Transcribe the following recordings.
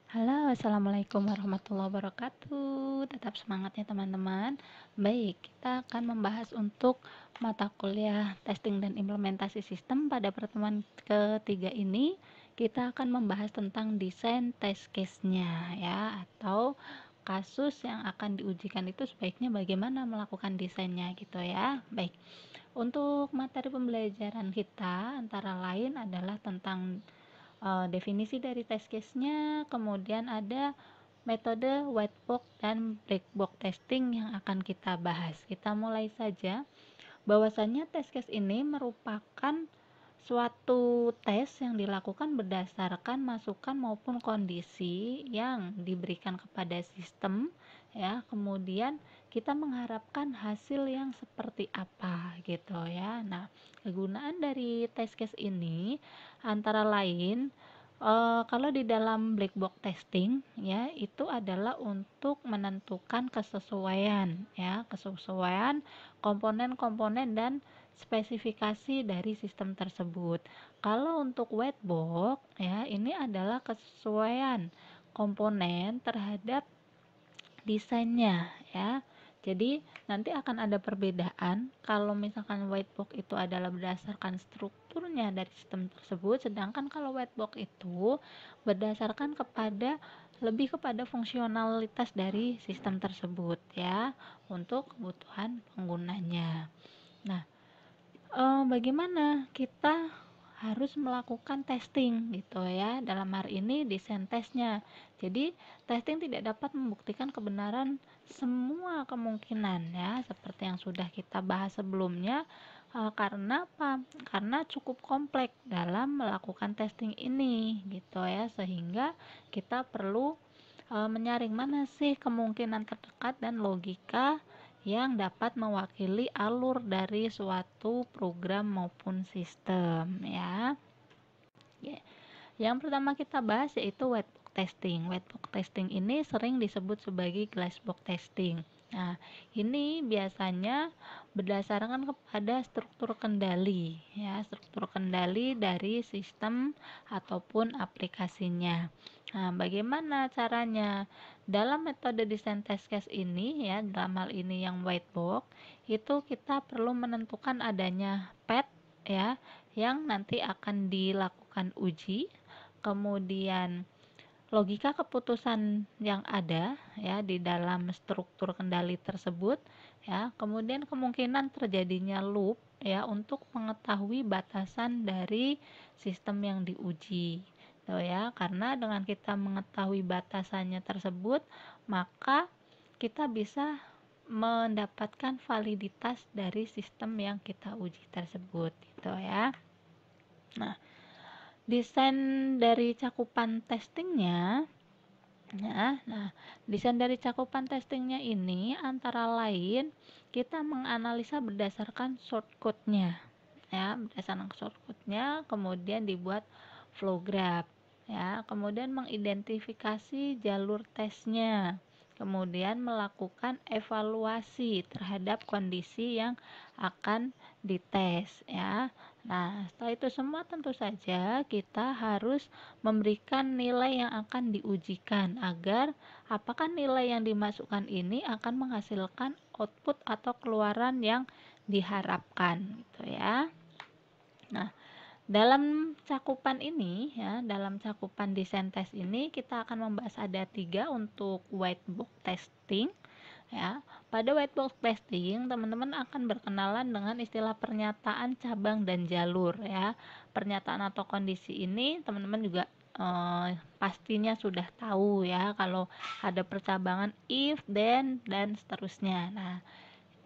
Halo, assalamualaikum warahmatullahi wabarakatuh. Tetap semangat ya teman-teman. Baik, kita akan membahas untuk mata kuliah testing dan implementasi sistem. Pada pertemuan ketiga ini, kita akan membahas tentang desain test case-nya ya, atau kasus yang akan diujikan itu sebaiknya bagaimana melakukan desainnya gitu ya. Baik, untuk materi pembelajaran kita antara lain adalah tentang definisi dari test case-nya, kemudian ada metode white box dan black box testing yang akan kita bahas. Kita mulai saja. Bahwasannya test case ini merupakan suatu tes yang dilakukan berdasarkan masukan maupun kondisi yang diberikan kepada sistem ya. Kemudian kita mengharapkan hasil yang seperti apa gitu ya. Nah, kegunaan dari test case ini antara lain kalau di dalam black box testing ya itu adalah untuk menentukan kesesuaian ya, kesesuaian komponen-komponen dan spesifikasi dari sistem tersebut. Kalau untuk white box ya ini adalah kesesuaian komponen terhadap desainnya ya. Jadi nanti akan ada perbedaan kalau misalkan white box itu adalah berdasarkan strukturnya dari sistem tersebut, sedangkan kalau white box itu berdasarkan lebih kepada fungsionalitas dari sistem tersebut ya, untuk kebutuhan penggunanya. Nah, bagaimana kita harus melakukan testing gitu ya, dalam hari ini desain tesnya. Jadi testing tidak dapat membuktikan kebenaran semua kemungkinan ya, seperti yang sudah kita bahas sebelumnya. Karena apa? Karena cukup kompleks dalam melakukan testing ini gitu ya, sehingga kita perlu menyaring mana sih kemungkinan terdekat dan logika yang dapat mewakili alur dari suatu program maupun sistem ya. Ya, yang pertama kita bahas yaitu white box testing. White box testing ini sering disebut sebagai glass box testing. Nah, ini biasanya berdasarkan kepada struktur kendali ya, struktur kendali dari sistem ataupun aplikasinya. Nah, bagaimana caranya? Dalam metode desain test case ini ya, dalam hal ini yang white box, itu kita perlu menentukan adanya path ya yang nanti akan dilakukan uji, kemudian logika keputusan yang ada ya di dalam struktur kendali tersebut ya, kemudian kemungkinan terjadinya loop ya untuk mengetahui batasan dari sistem yang diuji. Tuh ya, karena dengan kita mengetahui batasannya tersebut, maka kita bisa mendapatkan validitas dari sistem yang kita uji tersebut gitu ya. Nah, desain dari cakupan testingnya ya, nah, desain dari cakupan testingnya ini antara lain kita menganalisa berdasarkan shortcode-nya ya, berdasarkan shortcode-nya kemudian dibuat flow graph ya, kemudian mengidentifikasi jalur tesnya, kemudian melakukan evaluasi terhadap kondisi yang akan dites ya. Nah, setelah itu semua tentu saja kita harus memberikan nilai yang akan diujikan agar apakah nilai yang dimasukkan ini akan menghasilkan output atau keluaran yang diharapkan gitu ya. Nah, dalam cakupan ini ya, dalam cakupan desain test ini kita akan membahas ada 3 untuk white box testing ya. Pada white box testing, teman-teman akan berkenalan dengan istilah pernyataan cabang dan jalur ya. Pernyataan atau kondisi ini teman-teman juga pastinya sudah tahu ya, kalau ada percabangan if, then, dan seterusnya. Nah,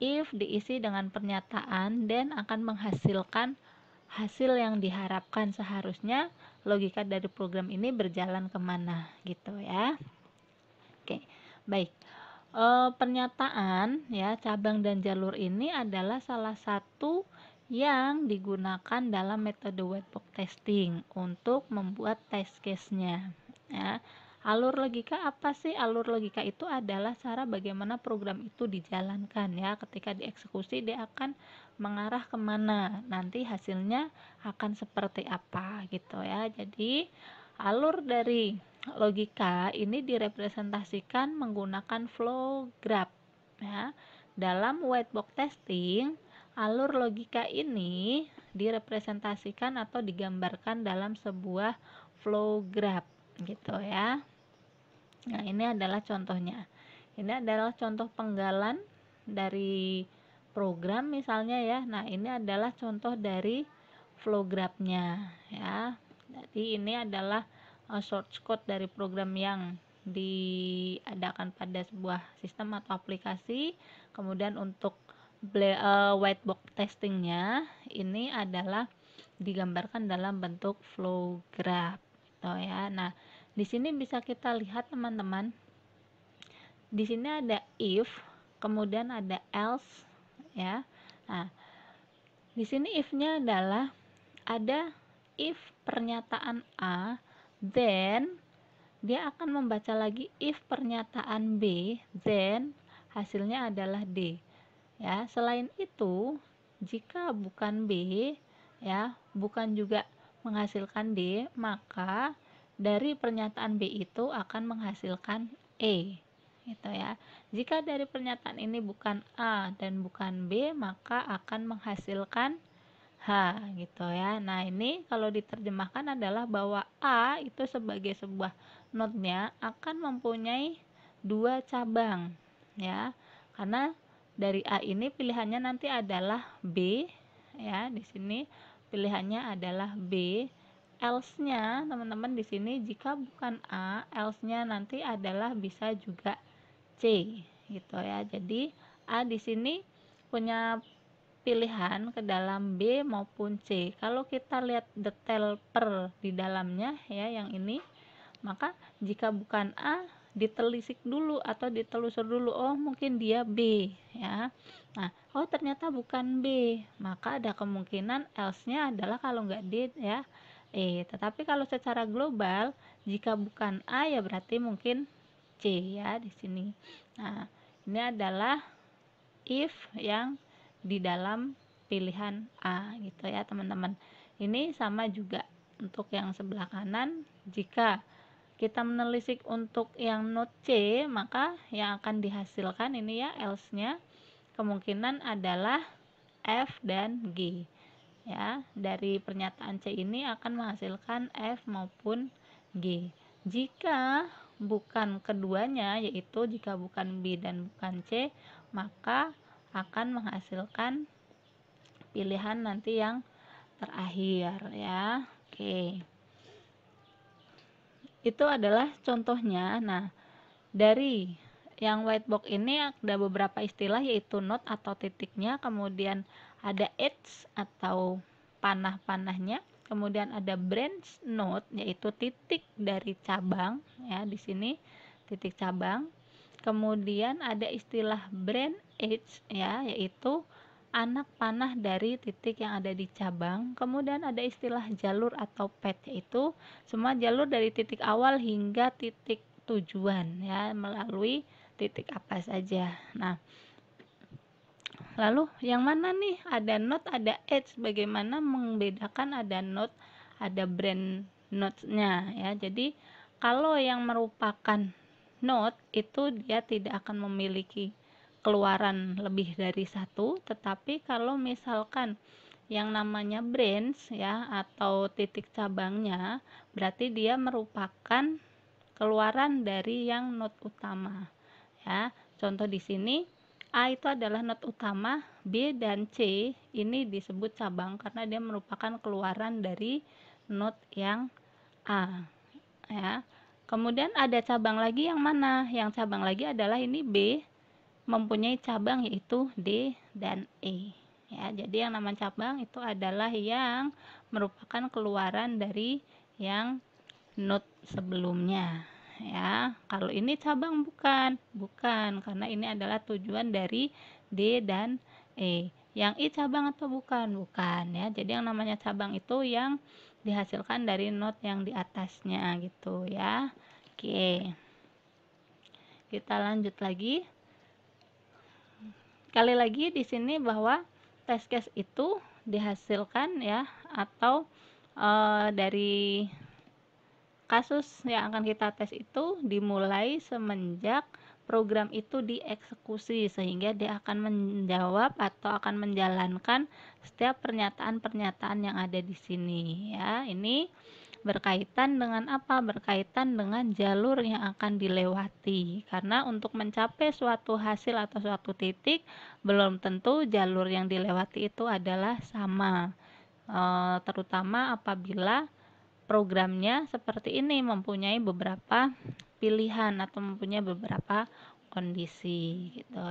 if diisi dengan pernyataan then akan menghasilkan hasil yang diharapkan, seharusnya logika dari program ini berjalan kemana gitu ya. Oke, baik. Pernyataan ya cabang dan jalur ini adalah salah satu yang digunakan dalam metode white box testing untuk membuat test case-nya ya. Alur logika apa sih? Alur logika itu adalah cara bagaimana program itu dijalankan ya, ketika dieksekusi dia akan mengarah kemana, nanti hasilnya akan seperti apa gitu ya. Jadi alur dari logika ini direpresentasikan menggunakan flow graph ya. Dalam whitebox testing, alur logika ini direpresentasikan atau digambarkan dalam sebuah flow graph gitu ya. Nah, ini adalah contohnya. Ini adalah contoh penggalan dari program misalnya ya. Nah, ini adalah contoh dari flow graph-nya ya. Jadi ini adalah source code dari program yang diadakan pada sebuah sistem atau aplikasi. Kemudian untuk whitebox testingnya ini adalah digambarkan dalam bentuk flow graph gitu ya. Nah, di sini bisa kita lihat teman-teman, di sini ada if, kemudian ada else ya. Nah, di sini if-nya adalah ada if pernyataan A, then dia akan membaca lagi if pernyataan B, then hasilnya adalah D. Ya, selain itu, jika bukan B, ya, bukan juga menghasilkan D, maka dari pernyataan B itu akan menghasilkan E. Gitu ya. Jika dari pernyataan ini bukan A dan bukan B, maka akan menghasilkan H gitu ya. Nah, ini kalau diterjemahkan adalah bahwa A itu sebagai sebuah node-nya akan mempunyai dua cabang ya. Karena dari A ini pilihannya nanti adalah B ya. Di sini pilihannya adalah B. Else-nya teman-teman di sini jika bukan A, else-nya nanti adalah bisa juga C gitu ya. Jadi A di sini punya pilihan ke dalam B maupun C. Kalau kita lihat detail per di dalamnya ya yang ini, maka jika bukan A ditelisik dulu atau ditelusur dulu, oh mungkin dia B ya. Nah, oh ternyata bukan B, maka ada kemungkinan else-nya adalah kalau nggak D ya tetapi kalau secara global jika bukan A ya berarti mungkin C ya di sini. Nah, ini adalah if yang di dalam pilihan A gitu ya teman-teman. Ini sama juga untuk yang sebelah kanan, jika kita menelisik untuk yang node C, maka yang akan dihasilkan ini ya else-nya kemungkinan adalah F dan G ya. Dari pernyataan C ini akan menghasilkan F maupun G. Jika bukan keduanya, yaitu jika bukan B dan bukan C, maka akan menghasilkan pilihan nanti yang terakhir ya. Oke, itu adalah contohnya. Nah, dari yang whitebox ini ada beberapa istilah yaitu node atau titiknya, kemudian ada edge atau panah-panahnya, kemudian ada branch node yaitu titik dari cabang ya, di sini titik cabang. Kemudian ada istilah branch edge ya, yaitu anak panah dari titik yang ada di cabang. Kemudian ada istilah jalur atau path, yaitu semua jalur dari titik awal hingga titik tujuan ya, melalui titik apa saja. Nah, lalu yang mana nih? Ada node, ada edge. Bagaimana membedakan ada node, ada branch node-nya ya. Jadi kalau yang merupakan node itu dia tidak akan memiliki keluaran lebih dari satu, tetapi kalau misalkan yang namanya branch ya atau titik cabangnya, berarti dia merupakan keluaran dari yang node utama ya. Contoh di sini A itu adalah node utama, B dan C ini disebut cabang karena dia merupakan keluaran dari node yang A ya. Kemudian ada cabang lagi yang mana? Yang cabang lagi adalah ini B mempunyai cabang yaitu D dan E ya. Jadi yang namanya cabang itu adalah yang merupakan keluaran dari yang node sebelumnya ya. Kalau ini cabang bukan karena ini adalah tujuan dari D dan E. Yang I cabang atau bukan ya. Jadi yang namanya cabang itu yang dihasilkan dari node yang di atasnya gitu ya. Oke, kita lanjut lagi. Sekali lagi di sini bahwa test case itu dihasilkan ya atau dari kasus yang akan kita tes itu dimulai semenjak program itu dieksekusi, sehingga dia akan menjawab atau akan menjalankan setiap pernyataan-pernyataan yang ada di sini ya. Ini berkaitan dengan apa? Berkaitan dengan jalur yang akan dilewati. Karena untuk mencapai suatu hasil atau suatu titik, belum tentu jalur yang dilewati itu adalah sama. Terutama apabila programnya seperti ini mempunyai beberapa pilihan atau mempunyai beberapa kondisi gitu.